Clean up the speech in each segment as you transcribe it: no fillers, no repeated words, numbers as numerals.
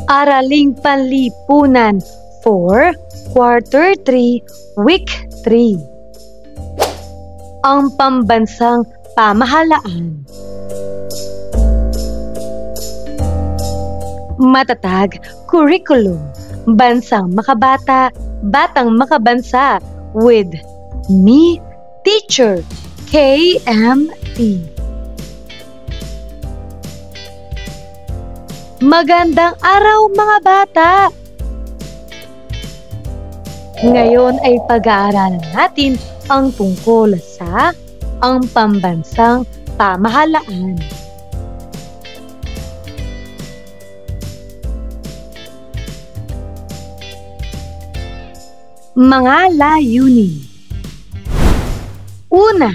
Araling Panlipunan for Quarter 3, Week 3. Ang Pambansang Pamahalaan. Matatag Curriculum. Bansang Makabata, Batang Makabansa with me, Teacher KMT. Magandang araw mga bata! Ngayon ay pag-aaralan natin ang tungkol sa ang pambansang pamahalaan. Mga layunin. Una,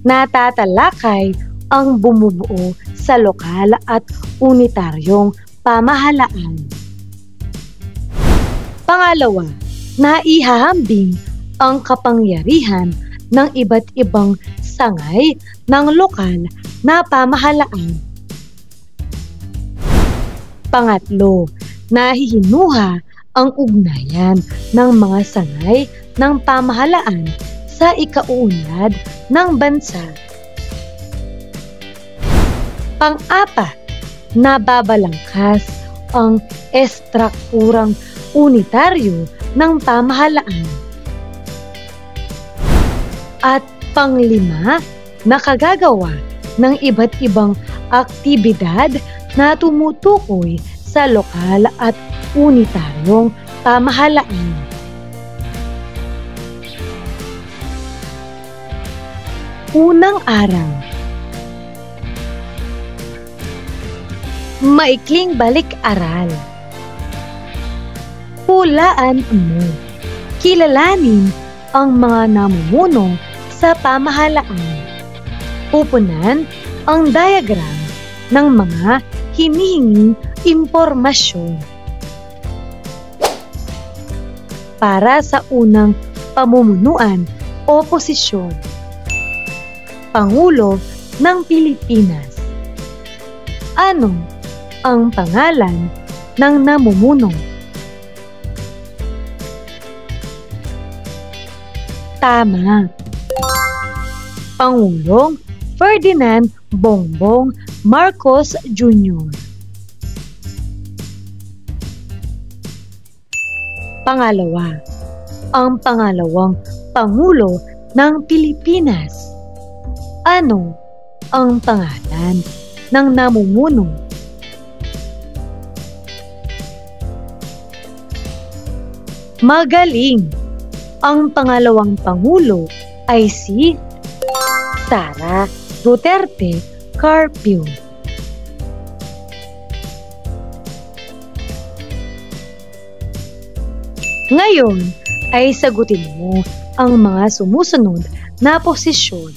natatalakay ang bumubuo sa lokal at unitaryong pamahalaan. Pangalawa, naihahambing ang kapangyarihan ng iba't ibang sangay ng lokal na pamahalaan. Pangatlo, nahihinuha ang ugnayan ng mga sangay ng pamahalaan sa ikauunlad ng bansa. Pang-apat, nababalangkas ang estrukturang unitaryo ng pamahalaan. At panglima, nakagagawa ng iba't ibang aktibidad na tumutukoy sa lokal at unitaryong pamahalaan. Unang araw. Maikling balik-aral. Hulaan mo. Kilalanin ang mga namumuno sa pamahalaan. Pupunan ang diagram ng mga hinihinging impormasyon. Para sa unang pamumunuan o posisyon. Pangulo ng Pilipinas. Ano ang pangalan ng namumuno? Tama. Pangulong Ferdinand Bongbong Marcos Jr. Pangalawa, ang pangalawang Pangulo ng Pilipinas. Ano ang pangalan ng namumuno? Magaling! Ang pangalawang Pangulo ay si Sara Duterte Carpio. Ngayon ay sagutin mo ang mga sumusunod na posisyon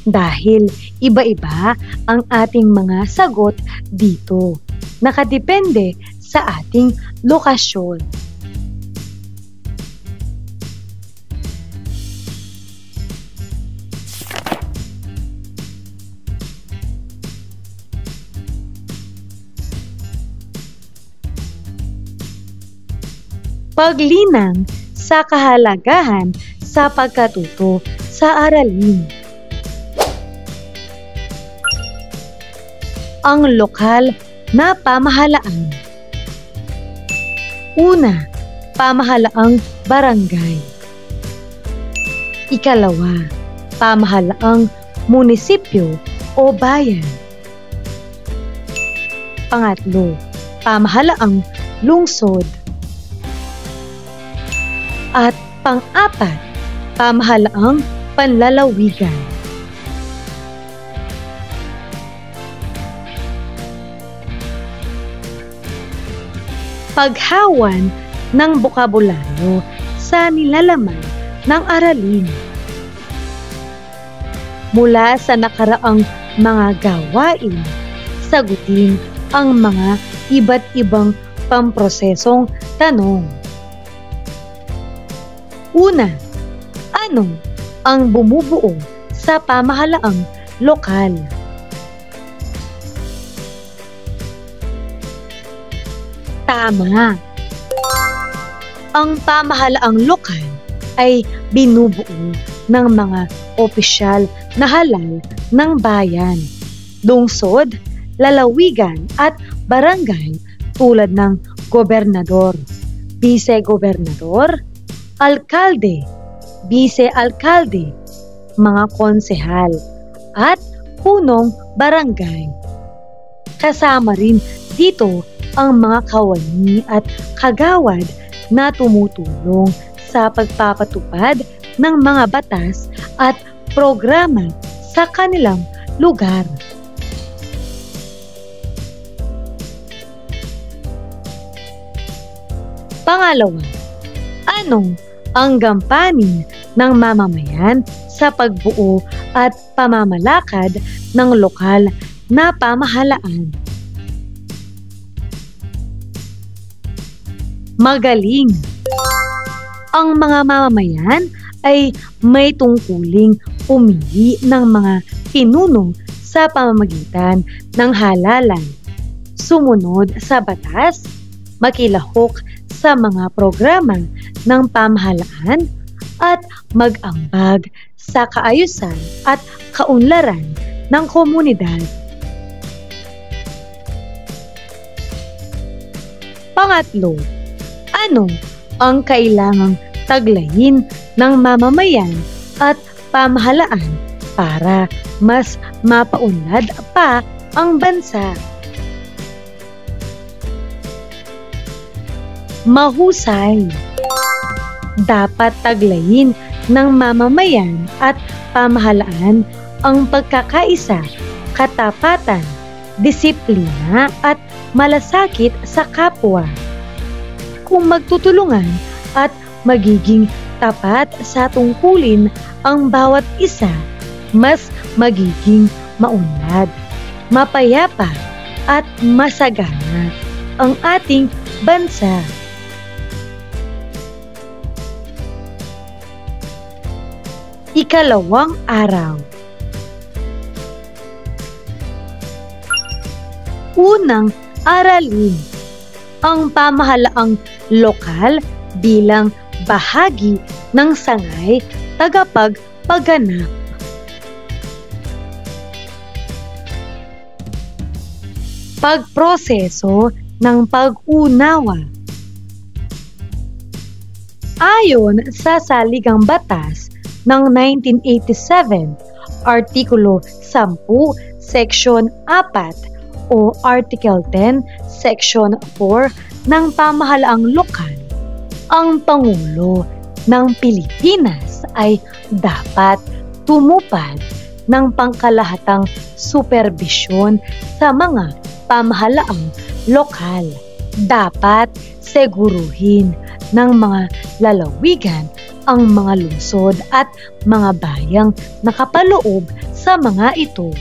dahil iba-iba ang ating mga sagot dito. Nakadepende sa ating lokasyon. Paglinang sa kahalagahan sa pagkatuto sa aralin. Ang lokal na pamahalaan. Una, pamahalaang barangay. Ikalawa, pamahalaang munisipyo o bayan. Pangatlo, pamahalaang lungsod. At pang-apat, pamahalaang panlalawigan. Paghawan ng bokabularyo sa nilalaman ng aralin. Mula sa nakaraang mga gawain, sagutin ang mga iba't ibang pamprosesong tanong. Una, ano ang bumubuo sa pamahalaang lokal? Tama! Ang pamahalaang lokal ay binubuo ng mga opisyal na halal ng bayan, lungsod, lalawigan at barangay tulad ng gobernador, bise-gobernador, alkalde, bise-alkalde, mga konsehal, at punong barangay. Kasama rin dito ang mga kawani at kagawad na tumutulong sa pagpapatupad ng mga batas at programa sa kanilang lugar. Pangalawa, ano ang gampanin ng mamamayan sa pagbuo at pamamalakad ng lokal na pamahalaan? Magaling! Ang mga mamamayan ay may tungkuling pumili ng mga pinuno sa pamamagitan ng halalan, sumunod sa batas, makilahok sa mga programa ng pamahalaan, at mag-ambag sa kaayusan at kaunlaran ng komunidad. Pangatlo, ano ang kailangang taglayin ng mamamayan at pamahalaan para mas mapaunlad pa ang bansa? Mahusay! Dapat taglayin ng mamamayan at pamahalaan ang pagkakaisa, katapatan, disiplina at malasakit sa kapwa. Kung magtutulungan at magiging tapat sa tungkulin ang bawat isa, mas magiging maunlad, mapayapa at masagana ang ating bansa. Ikalawang araw. Unang aralin ang pamahalaang lokal bilang bahagi ng sangay tagapagpaganap. Pagproseso ng pag-unawa. Ayon sa Saligang Batas ng 1987, Artikulo 10, Section 4 o Article 10, Section 4 ng pamahalaang lokal, ang Pangulo ng Pilipinas ay dapat tumupad ng pangkalahatang superbisyon sa mga pamahalaang lokal. Dapat seguruhin ng mga lalawigan ang mga lungsod at mga bayang nakapaloob sa mga ito.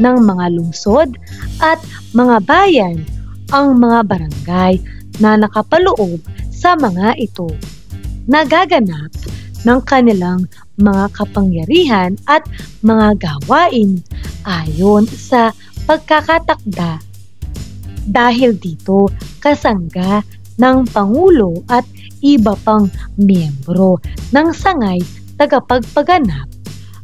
Ng mga lungsod at mga bayan ang mga barangay na nakapaloob sa mga ito. Nagaganap ng kanilang mga kapangyarihan at mga gawain ayon sa pagkakatakda. Dahil dito kasangga ng Pangulo at iba pang miyembro ng sangay tagapagpaganap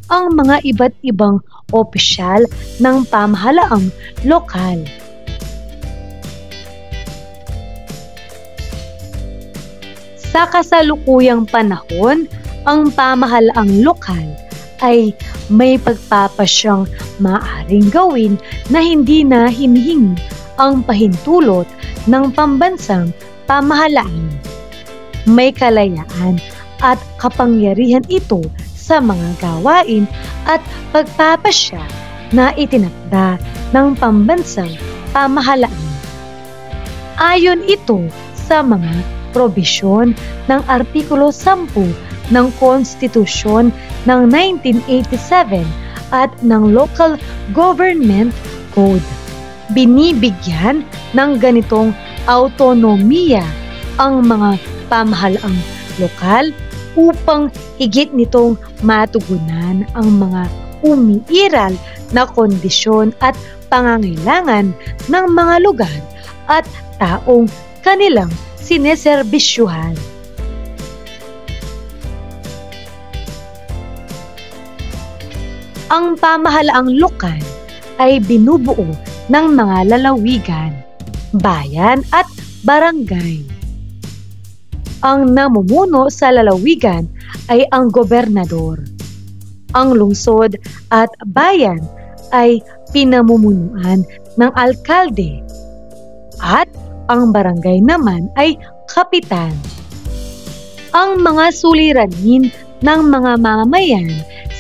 ang mga iba't ibang opisyal ng pamahalaang lokal. Sa kasalukuyang panahon, ang pamahalaang lokal ay may pagpapasyang maaaring gawin na hindi na hinihingi ang pahintulot ng pambansang pamahalaan. May kalayaan at kapangyarihan ito sa mga gawain at pagpapasya na itinakda ng pambansang pamahalaan. Ayon ito sa mga probisyon ng Artikulo 10 ng Konstitusyon ng 1987 at ng Local Government Code. Binibigyan ng ganitong autonomiya ang mga pamahalaang lokal upang higit nitong matugunan ang mga umiiral na kondisyon at pangangailangan ng mga lugar at taong kanilang sineserbisyuhan. Ang pamahalaang lokal ay binubuo ng mga lalawigan, bayan at barangay. Ang namumuno sa lalawigan ay ang gobernador. Ang lungsod at bayan ay pinamumunuan ng alkalde at ang barangay naman ay kapitan. Ang mga suliranin ng mga mamamayan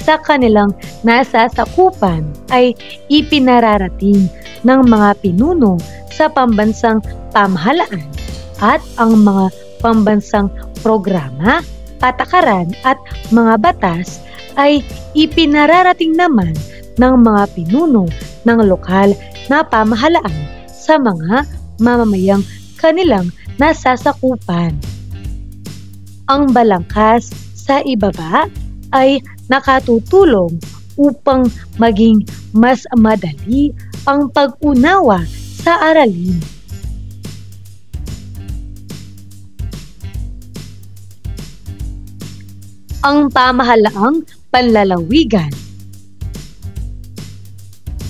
sa kanilang nasasakupan ay ipinararating ng mga pinuno sa pambansang pamahalaan at ang mga pambansang programa, patakaran at mga batas ay ipinararating naman ng mga pinuno ng lokal na pamahalaan sa mga mamamayang kanilang nasasakupan. Ang balangkas sa ibaba ay nakatutulong upang maging mas madali ang pag-unawa sa aralin. Ang pamahalaang panlalawigan.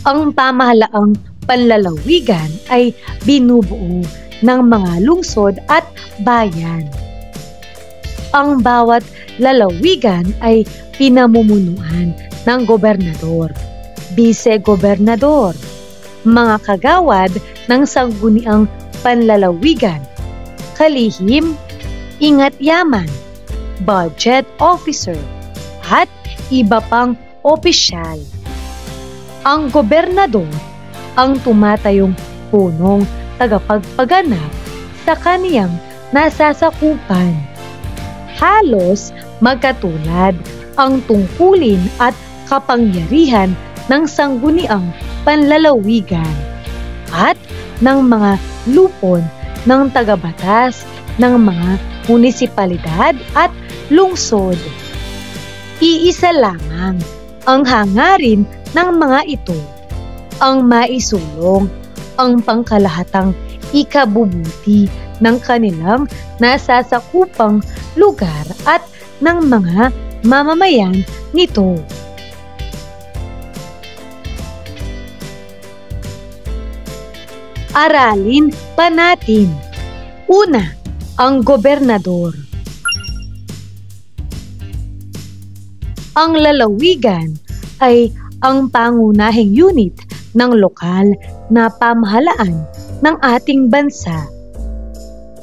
Ang pamahalaang panlalawigan ay binubuo ng mga lungsod at bayan. Ang bawat lalawigan ay pinamumunuan ng gobernador, bise-gobernador, mga kagawad ng sangguniang panlalawigan, kalihim, ingat-yaman, budget officer, at iba pang opisyal. Ang gobernador ang tumatayong punong tagapagpaganap sa kaniyang nasasakupan. Halos magkatulad ang tungkulin at kapangyarihan ng sangguniang panlalawigan at ng mga lupon ng tagabatas ng mga munisipalidad at lungsod. Iisa lamang ang hangarin ng mga ito, ang maisulong ang pangkalahatang ikabubuti ng kanilang nasasakupang lugar at ng mga mamamayan nito. Aralin pa natin. Una, ang gobernador. Ang lalawigan ay ang pangunahing unit ng lokal na pamahalaan ng ating bansa.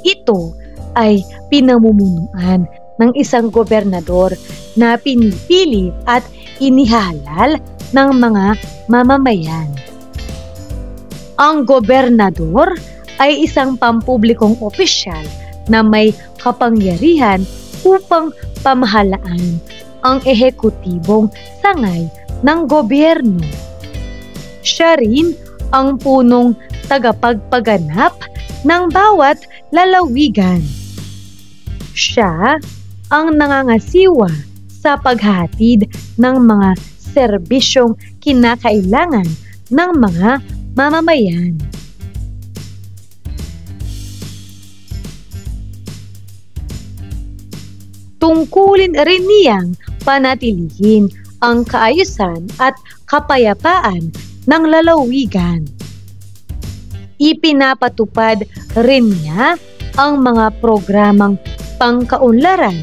Ito ay pinamumunuan ng isang gobernador na pinipili at inihalal ng mga mamamayan. Ang gobernador ay isang pampublikong opisyal na may kapangyarihan upang pamahalaan ang ehekutibong sangay ng gobyerno. Siya rin ang punong tagapagpaganap ng bawat lalawigan. Siya ang nangangasiwa sa paghahatid ng mga serbisyong kinakailangan ng mga mamamayan. Tungkulin rin niyang panatilihin ang kaayusan at kapayapaan ng lalawigan. Ipinapatupad rin niya ang mga programang pangkaunlaran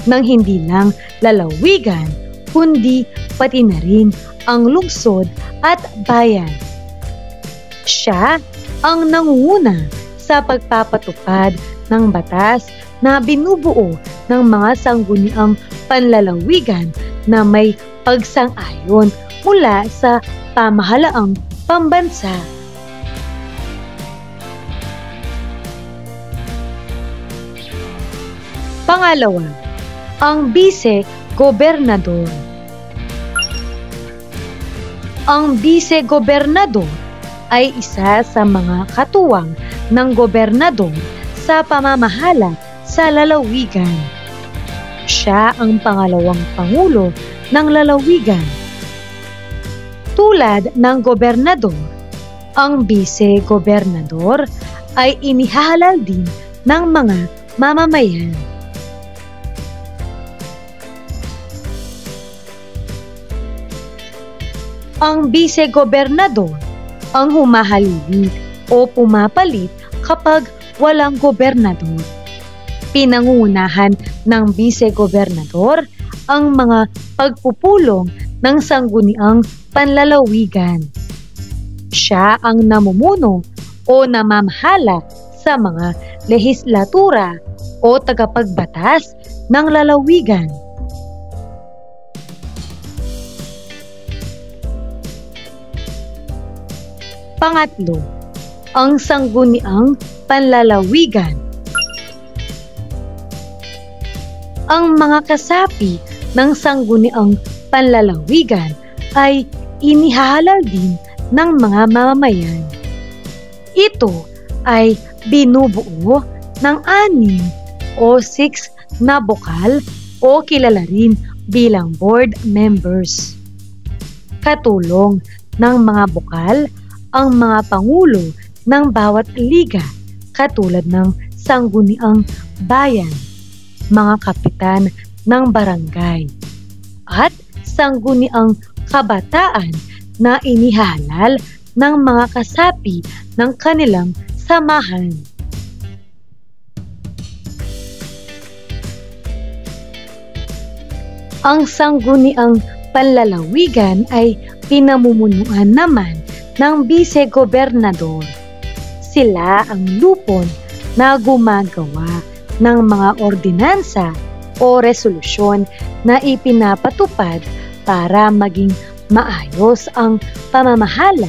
ng hindi lang lalawigan kundi pati na rin ang lungsod at bayan. Siya ang nangunguna sa pagpapatupad ng batas na binubuo ng mga sangguniang panlalawigan na may pagsang-ayon mula sa pamahalaang pambansa. Pangalawa, ang bise-gobernador. Ang bise-gobernador ay isa sa mga katuwang ng gobernador sa pamamahala sa lalawigan. Siya ang pangalawang pangulo ng lalawigan. Tulad ng gobernador, ang bise-gobernador ay inihahalal din ng mga mamamayan. Ang bise-gobernador ang humahalili o pumapalit kapag walang gobernador. Pinangungunahan ng bise-gobernador ang mga pagpupulong ng sangguniang panlalawigan. Siya ang namumuno o namamahala sa mga lehislatura o tagapagbatas ng lalawigan. Pangatlo, ang sangguniang panlalawigan. Ang mga kasapi ng sangguniang panlalawigan ay inihahalal din ng mga mamamayan. Ito ay binubuo ng 6 o 6 na bokal o kilala rin bilang board members. Katulong ng mga bokal ang mga pangulo ng bawat liga katulad ng sangguniang bayan, mga kapitan ng barangay, at sangguniang kabataan na inihalal ng mga kasapi ng kanilang samahan. Ang sangguniang panlalawigan ay pinamumunuan naman ng bise-gobernador. Sila ang lupon na gumagawa ng mga ordinansa o resolusyon na ipinapatupad para maging maayos ang pamamahala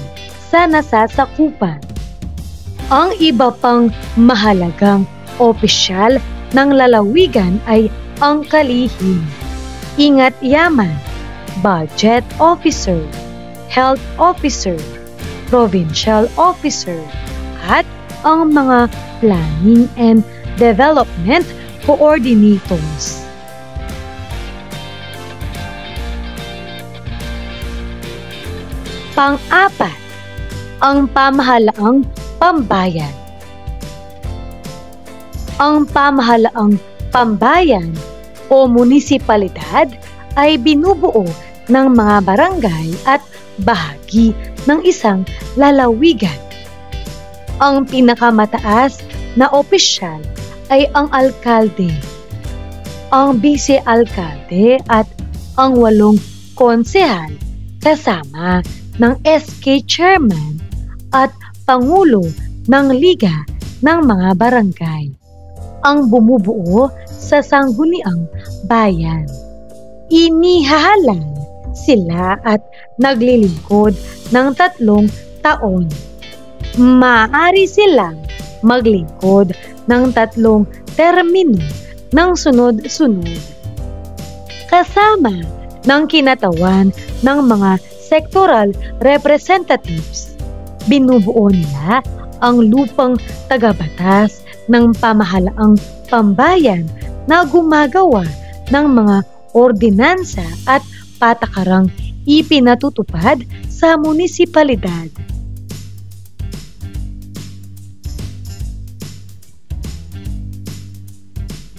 sa nasasakupan. Ang iba pang mahalagang opisyal ng lalawigan ay ang kalihim, ingat yaman, budget officer, health officer, provincial officer, at ang mga planning and development coordinators. Pang-apat, ang pamahalaang pambayan. Ang pamahalaang pambayan o munisipalidad ay binubuo ng mga barangay at bahagi ng isang lalawigan. Ang pinakamataas na opisyal ay ang alkalde, ang bise-alkalde at ang 8 konsehal kasama ng SK chairman at pangulo ng liga ng mga barangay ang bumubuo sa sangguniang bayan. Inihahalal sila at naglilingkod ng 3 taon. Maaari silang maglingkod ng 3 termino ng sunod-sunod. Kasama ng kinatawan ng mga sectoral representatives, binubuo nila ang lupang tagabatas ng pamahalaang pambayan na gumagawa ng mga ordinansa at patakarang ipinatutupad sa munisipalidad.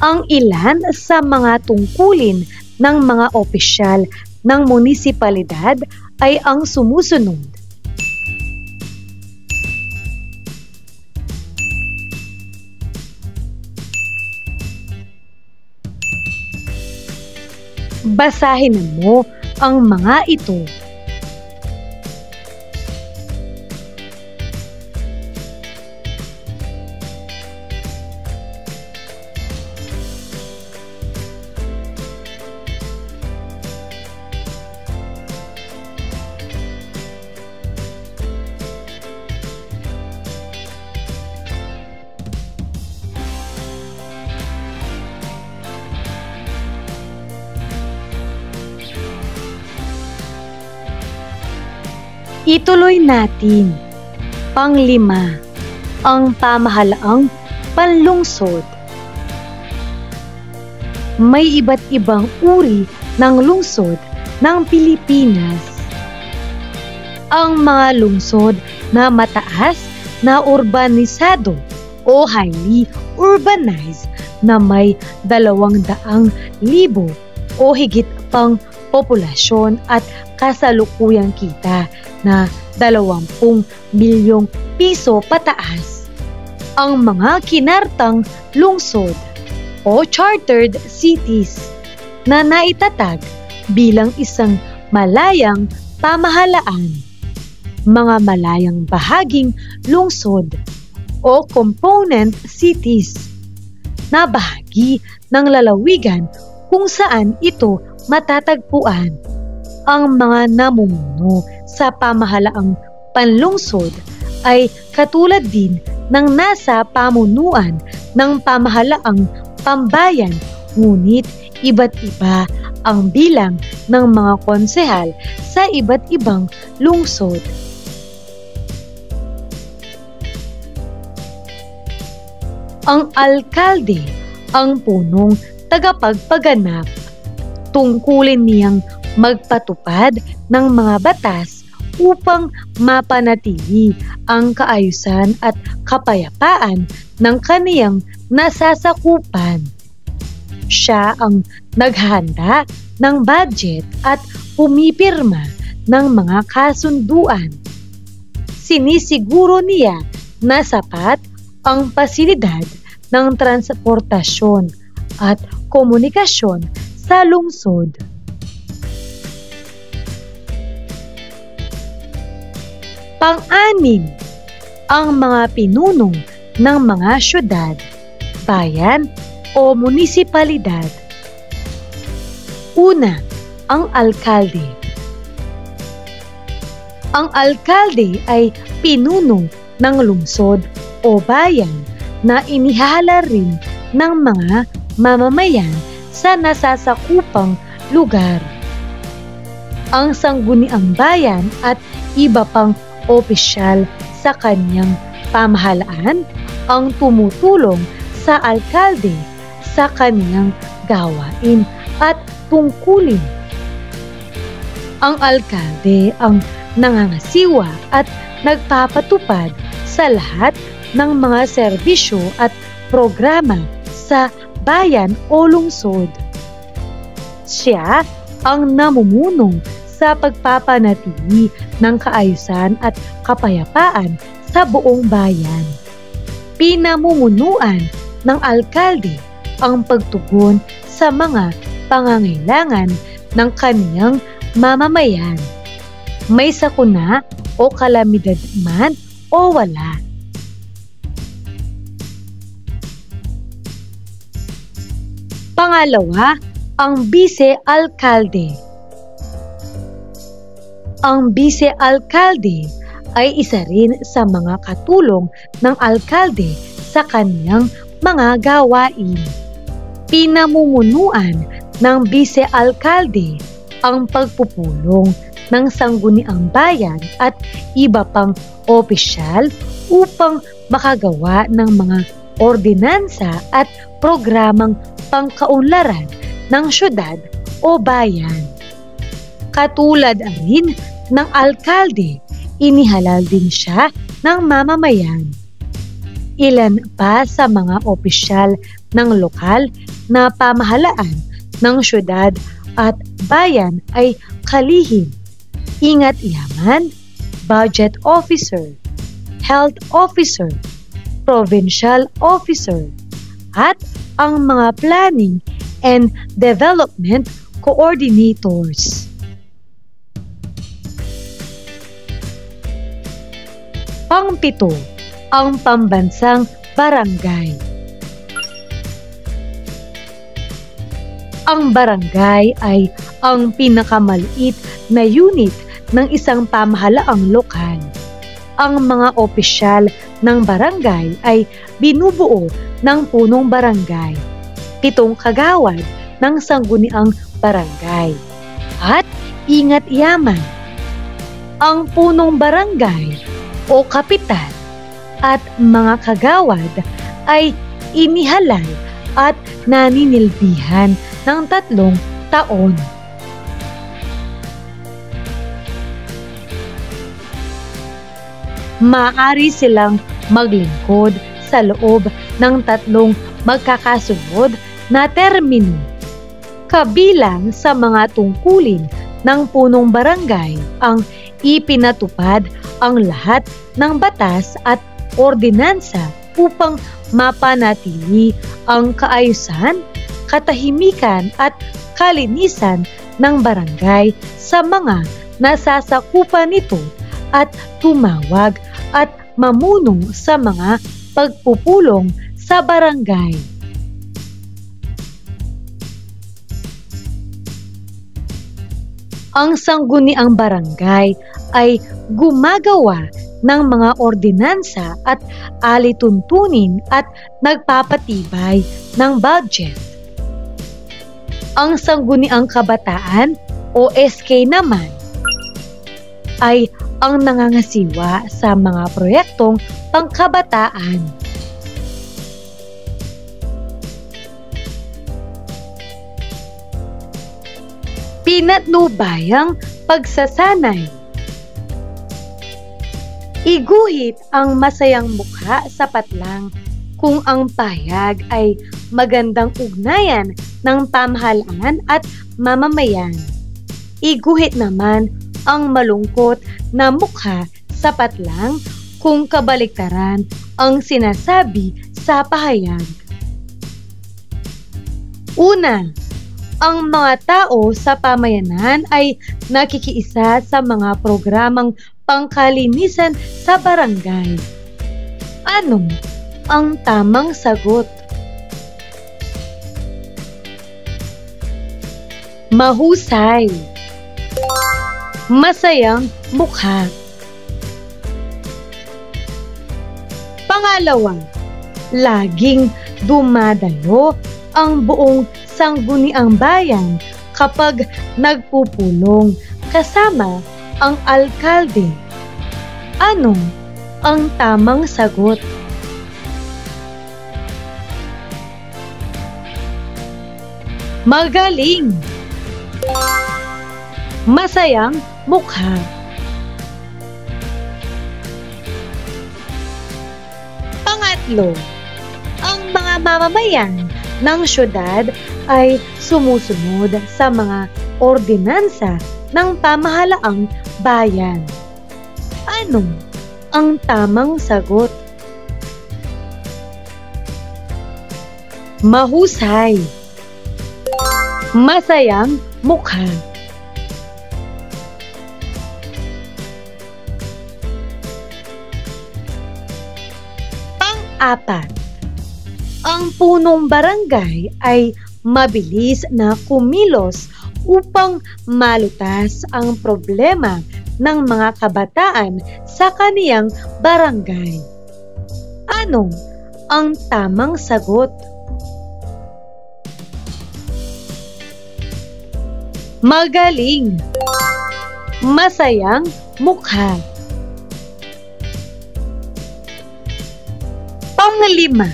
Ang ilan sa mga tungkulin ng mga opisyal ng munisipalidad ay ang sumusunod. Basahin mo ang mga ito. Ituloy natin. Pang-5, ang pamahalaang panlungsod. May iba't ibang uri ng lungsod ng Pilipinas. Ang mga lungsod na mataas na urbanisado o highly urbanized na may 200,000 o higit pang populasyon at kasalukuyang kita na 20 milyong piso pataas. Ang mga kinartang lungsod o chartered cities na naitatag bilang isang malayang pamahalaan, mga malayang bahaging lungsod o component cities na bahagi ng lalawigan kung saan ito matatagpuan. Ang mga namumuno sa pamahalaang panlungsod ay katulad din ng nasa pamunuan ng pamahalaang pambayan, ngunit iba't iba ang bilang ng mga konsehal sa iba't ibang lungsod. Ang alkalde ang punong tagapagpaganap. Tungkulin niyang magpatupad ng mga batas upang mapanatili ang kaayusan at kapayapaan ng kaniyang nasasakupan. Siya ang naghahanda ng budget at pumipirma ng mga kasunduan. Sinisiguro niya na sapat ang pasilidad ng transportasyon at komunikasyon sa lungsod. Pang-anim, ang mga pinuno ng mga syudad, bayan o munisipalidad. Una, ang alkalde. Ang alkalde ay pinuno ng lungsod o bayan na inihahala rin ng mga mamamayan sa nasasakupang lugar. Ang sangguniang bayan at iba pang opisyal sa kanyang pamahalaan ang tumutulong sa alkalde sa kaniyang gawain at tungkulin. Ang alkalde ang nangangasiwa at nagpapatupad sa lahat ng mga serbisyo at programa sa bayan o lungsod. Siya ang namumuno sa pagpapanatili ng kaayusan at kapayapaan sa buong bayan. Pinamumunuan ng alkalde ang pagtugon sa mga pangangailangan ng kaniyang mamamayan, may sakuna o kalamidad man o wala. Pangalawa, ang bise-alkalde. Ang bise-alkalde ay isa rin sa mga katulong ng alkalde sa kaniyang mga gawain. Pinamumunuan ng bise-alkalde ang pagpupulong ng sangguniang bayan at iba pang opisyal upang makagawa ng mga ordinansa at programang pangkaunlaran ng syudad o bayan. Katulad rin ng alkalde, inihalal din siya ng mamamayan. Ilan pa sa mga opisyal ng lokal na pamahalaan ng syudad at bayan ay kalihim, ingat yaman, budget officer, health officer, provincial officer, at ang mga planning and development coordinators. Pang-pito, ang pambansang barangay. Ang barangay ay ang pinakamaliit na unit ng isang pamahalaang lokal. Ang mga opisyal ng barangay ay binubuo ng punong barangay, 7 kagawad ng sangguniang barangay, at ingat yaman. Ang punong barangay o kapitan at mga kagawad ay inihalal at naninilbihan ng 3 taon. Maaari silang maglingkod sa loob ng 3 magkakasunod na termino. Kabilang sa mga tungkulin ng punong barangay ang ipinatupad ang lahat ng batas at ordinansa upang mapanatili ang kaayusan, katahimikan at kalinisan ng barangay sa mga nasasakupan nito at tumawag at mamunong sa mga pagpupulong sa barangay. Ang sangguniang barangay ay gumagawa ng mga ordinansa at alituntunin at nagpapatibay ng budget. Ang sangguniang kabataan o SK naman ay ang nangangasiwa sa mga proyektong pangkabataan. Pinatnubayang pagsasanay. Iguhit ang masayang mukha sapat lang kung ang pahayag ay magandang ugnayan ng pamahalaan at mamamayan. Iguhit naman ang malungkot na mukha sapat lang kung kabaliktaran ang sinasabi sa pahayag. Una, ang mga tao sa pamayanan ay nakikiisa sa mga programang pangkalinisan sa barangay. Ano ang tamang sagot? Mahusay. Masayang mukha. Pangalawa, laging dumadalo ang buong sangguniang bayan kapag nagpupulong kasama ang alkalde. Ano ang tamang sagot? Magaling. Masayang mukha. Pangatlo, ang mga mamamayan ng syudad ay sumusunod sa mga ordinansa ng pamahalaang bayan. Ano ang tamang sagot? Mahusay. Masayang mukha. Pang-apat, ang punong barangay ay mabilis na kumilos upang malutas ang problema ng mga kabataan sa kaniyang barangay. Ano ang tamang sagot? Magaling. Masayang mukha. Panglima,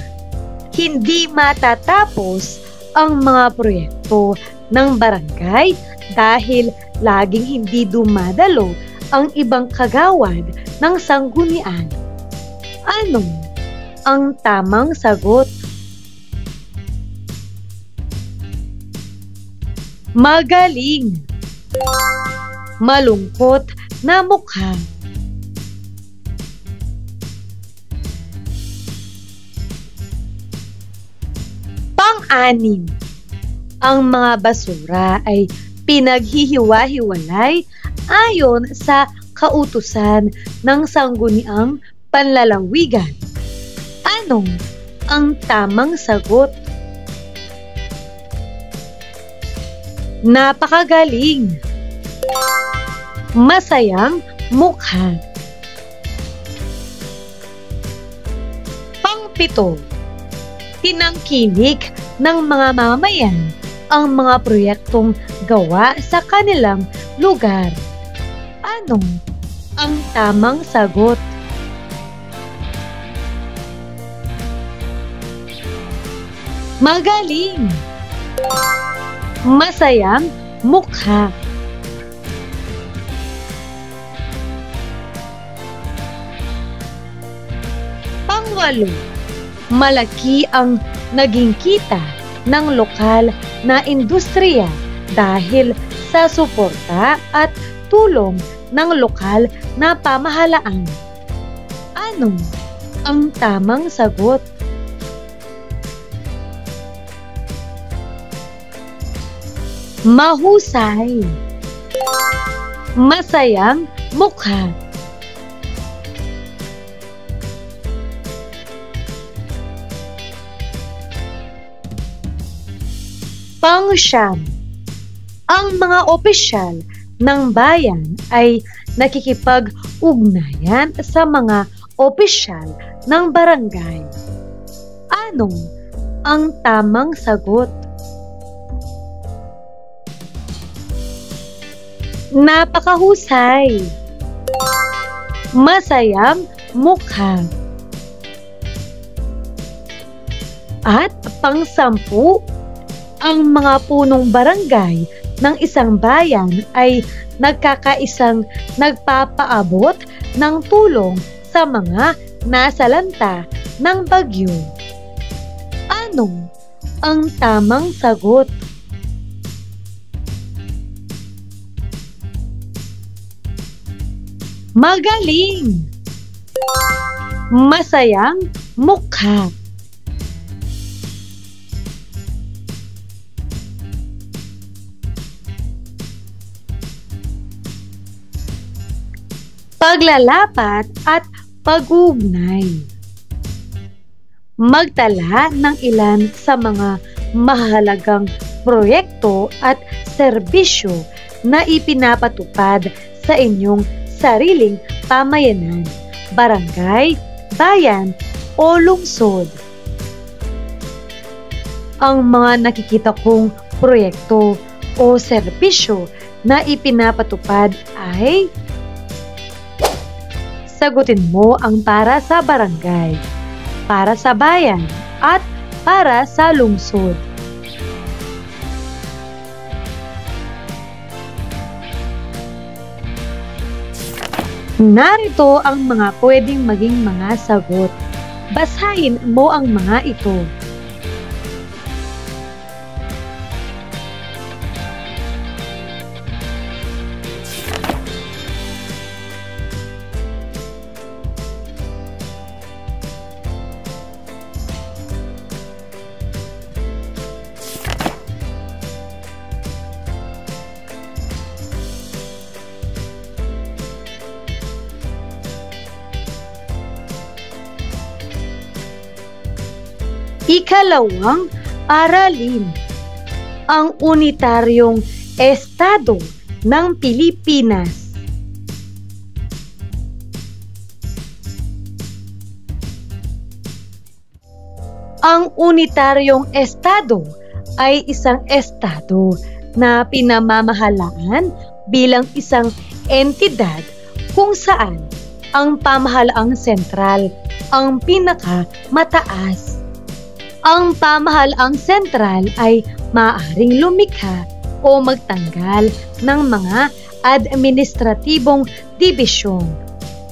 hindi matatapos ang mga proyekto ng barangay dahil laging hindi dumadalo ang ibang kagawad ng sanggunian. Ano ang tamang sagot? Magaling. Malungkot na mukha. Pang-anim, ang mga basura ay pinaghihiwa-hiwalay ayon sa kautusan ng sangguniang panlalawigan. Ano ang tamang sagot? Napakagaling. Masayang mukha. Pang-pito, tinangkilik ng mga mamamayan ang mga proyektong gawa sa kanilang lugar. Ano ang tamang sagot? Magaling. Masayang mukha. Pangwalo, Malaki ang naging kita ng lokal na industriya dahil sa suporta at tulong ng lokal na pamahalaan. Ano ang tamang sagot? Mahusay. Masayang mukha. Pang-siyam. Ang mga opisyal ng bayan ay nakikipag-ugnayan sa mga opisyal ng barangay. Ano ang tamang sagot? Napakahusay. Masayang mukha. At pang-sampu, ang mga punong barangay ng isang bayan ay nagkakaisang nagpapaabot ng tulong sa mga nasalanta ng bagyo. Ano ang tamang sagot? Magaling. Masayang mukha. Paglalapat at pag-uugnay. Magtala ng ilan sa mga mahalagang proyekto at serbisyo na ipinapatupad sa inyong sariling pamayanan, barangay, bayan o lungsod. Ang mga nakikita kong proyekto o serbisyo na ipinapatupad ay: sagutin mo ang para sa barangay, para sa bayan, at para sa lungsod. Narito ang mga pwedeng maging mga sagot. Basahin mo ang mga ito. Ikalawang aralin. Ang unitaryong estado ng Pilipinas. Ang unitaryong estado ay isang estado na pinamamahalaan bilang isang entidad kung saan ang pamahalaang sentral ang pinakamataas. Ang pamahalaang sentral ay maaaring lumikha o magtanggal ng mga administratibong dibisyon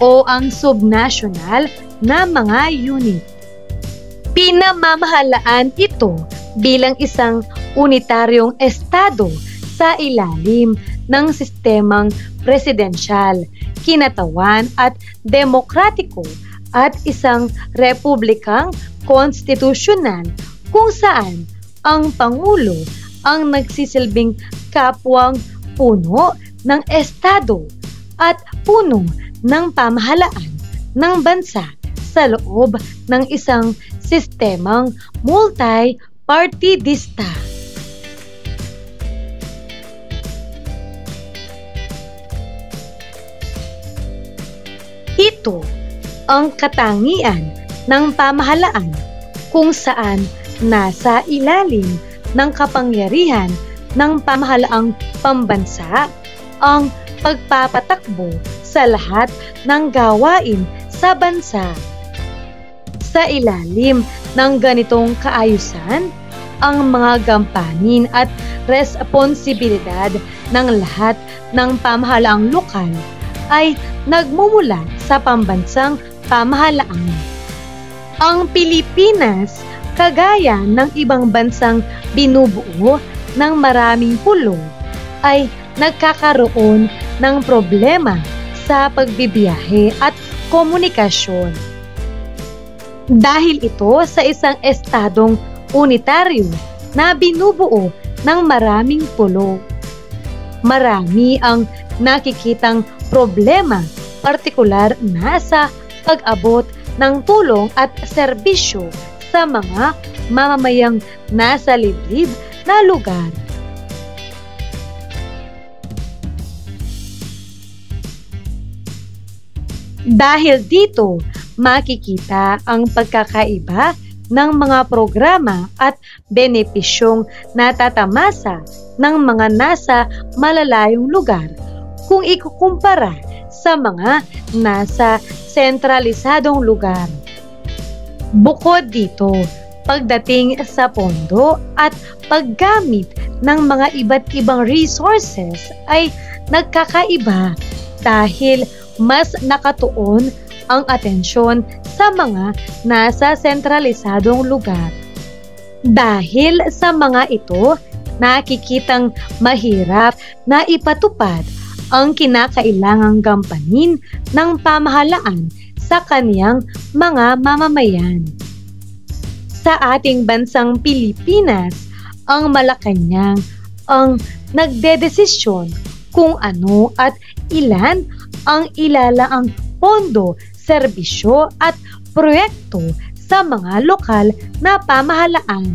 o ang subnasyonal na mga unit. Pinamamahalaan ito bilang isang unitaryong estado sa ilalim ng sistemang presidensyal, kinatawan at demokratiko at isang republikang konstitusyonal kung saan ang Pangulo ang nagsisilbing kapwang puno ng estado at puno ng pamahalaan ng bansa sa loob ng isang sistemang multi-partidista. Ito ang katangian ng pamahalaan kung saan nasa ilalim ng kapangyarihan ng pamahalaang pambansa ang pagpapatakbo sa lahat ng gawain sa bansa. Sa ilalim ng ganitong kaayusan, ang mga gampanin at responsibilidad ng lahat ng pamahalaang lokal ay nagmumula sa pambansang pamahalaan. Ang Pilipinas, kagaya ng ibang bansang binubuo ng maraming pulo, ay nagkakaroon ng problema sa pagbibiyahe at komunikasyon. Dahil ito sa isang estadong unitaryo na binubuo ng maraming pulo. Marami ang nakikitang problema, partikular na sa pag-abot ng tulong at serbisyo sa mga mamamayang nasa liblib na lugar. Dahil dito, makikita ang pagkakaiba ng mga programa at benepisyong natatamasa ng mga nasa malalayong lugar kung ikukumpara sa mga nasa sentralisadong lugar. Bukod dito, pagdating sa pondo at paggamit ng mga iba't ibang resources ay nagkakaiba dahil mas nakatuon ang atensyon sa mga nasa sentralisadong lugar. Dahil sa mga ito, nakikitang mahirap na ipatupad ang kinakailangang gampanin ng pamahalaan sa kaniyang mga mamamayan. Sa ating bansang Pilipinas, ang Malacanang ang nagdedesisyon kung ano at ilan ang ilalaang pondo, serbisyo at proyekto sa mga lokal na pamahalaan.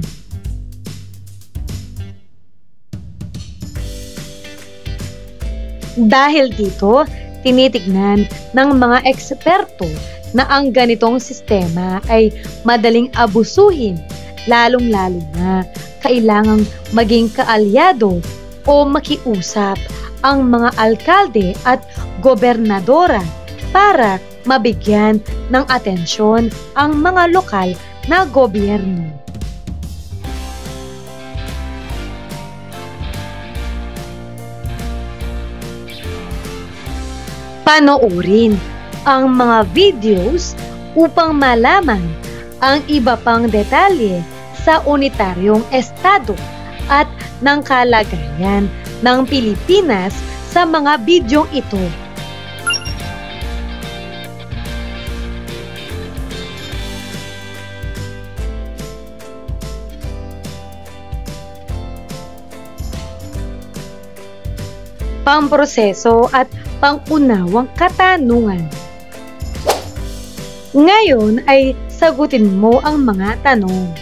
Dahil dito, tinitignan ng mga eksperto na ang ganitong sistema ay madaling abusuhin, lalong-lalo na kailangang maging kaalyado o makiusap ang mga alkalde at gobernadora para mabigyan ng atensyon ang mga lokal na gobyerno. Panoorin ang mga videos upang malaman ang iba pang detalye sa unitaryong estado at ng kalagayan ng Pilipinas sa mga bidyong ito. Pamproseso at pangunawang katanungan. Ngayon ay sagutin mo ang mga tanong.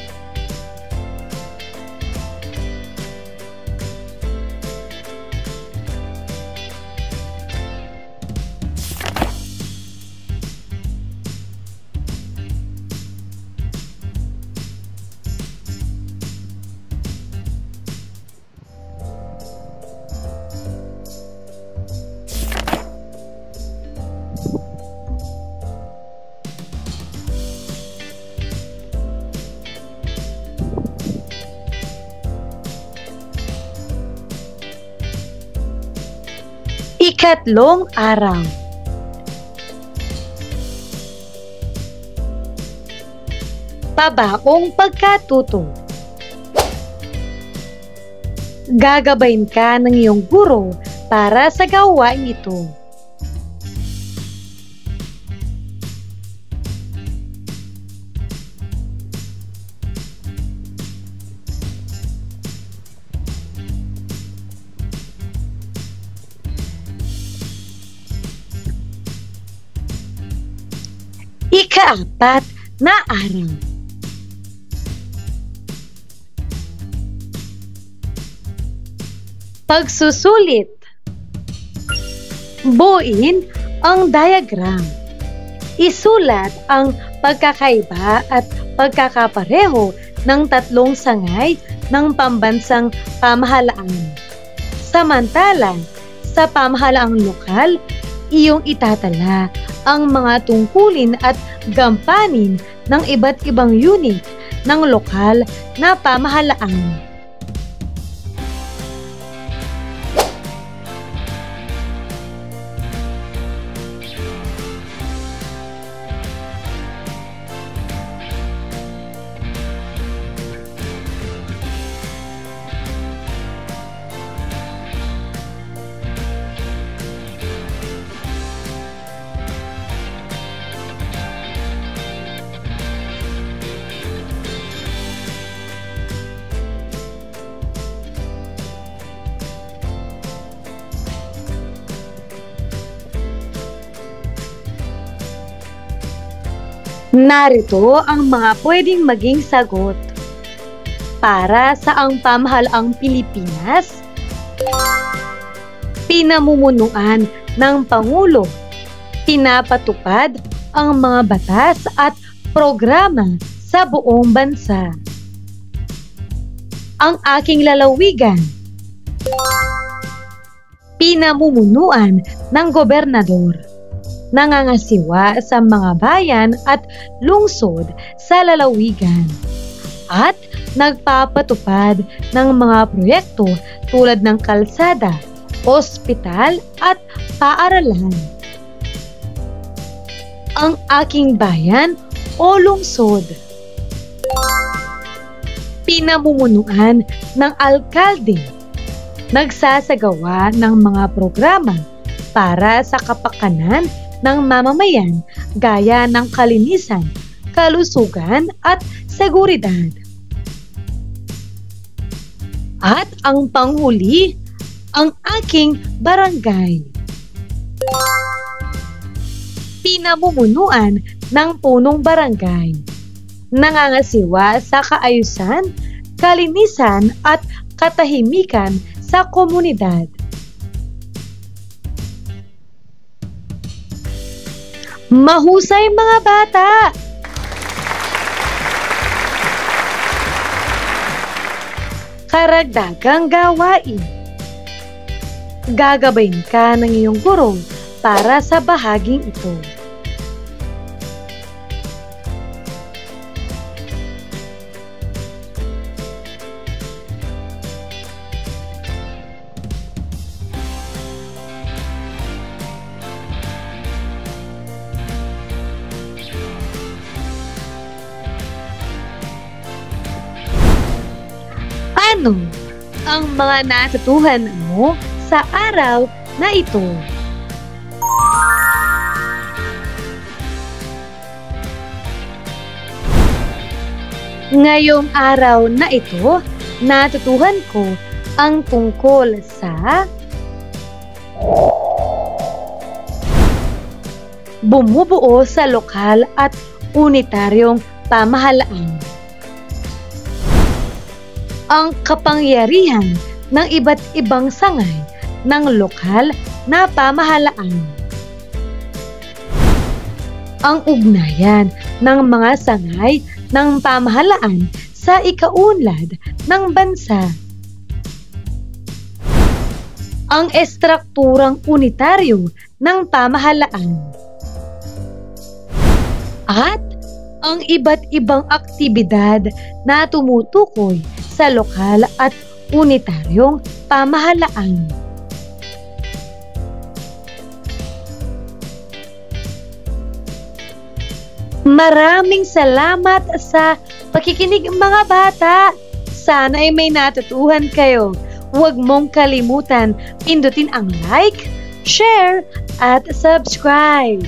Ikatlong araw. Pabaong pagkatuto. Gagabayin ka ng iyong guro para sa gawain ito. Ika-4 na araw. Pagsusulit. Buuin ang diagram. Isulat ang pagkakaiba at pagkakapareho ng tatlong sangay ng pambansang pamahalaan. Samantalang, sa pamahalaang lokal, iyong itatala ang mga tungkulin at gampanin ng iba't ibang unit ng lokal na pamahalaan. Narito ang mga pwedeng maging sagot. Para sa ang pamahalaang Pilipinas, pinamumunuan ng Pangulo, pinapatupad ang mga batas at programa sa buong bansa. Ang aking lalawigan, pinamumunuan ng gobernador, nangangasiwa sa mga bayan at lungsod sa lalawigan, at nagpapatupad ng mga proyekto tulad ng kalsada, ospital at paaralan. Ang aking bayan o lungsod, pinamumunuan ng alkalde, nagsasagawa ng mga programa para sa kapakanan ng mamamayan gaya ng kalinisan, kalusugan at seguridad. At ang panghuli, ang aking barangay, pinamumunuan ng punong barangay, nangangasiwa sa kaayusan, kalinisan at katahimikan sa komunidad. Mahusay mga bata! Karagdagang gawain. Gagabayin ka ng iyong guro para sa bahaging ito. Ano ang mga natutuhan mo sa araw na ito? Ngayong araw na ito, natutuhan ko ang tungkol sa bumubuo sa lokal at unitaryong pamahalaan. Ang kapangyarihan ng iba't ibang sangay ng lokal na pamahalaan. Ang ugnayan ng mga sangay ng pamahalaan sa ikaunlad ng bansa. Ang estrukturang unitaryo ng pamahalaan. At ang iba't ibang aktibidad na tumutukoy sa lokal at unitaryong pamahalaan. Maraming salamat sa pakikinig mga bata. Sana ay may natutuhan kayo. Huwag mong kalimutan pindutin ang like, share at subscribe.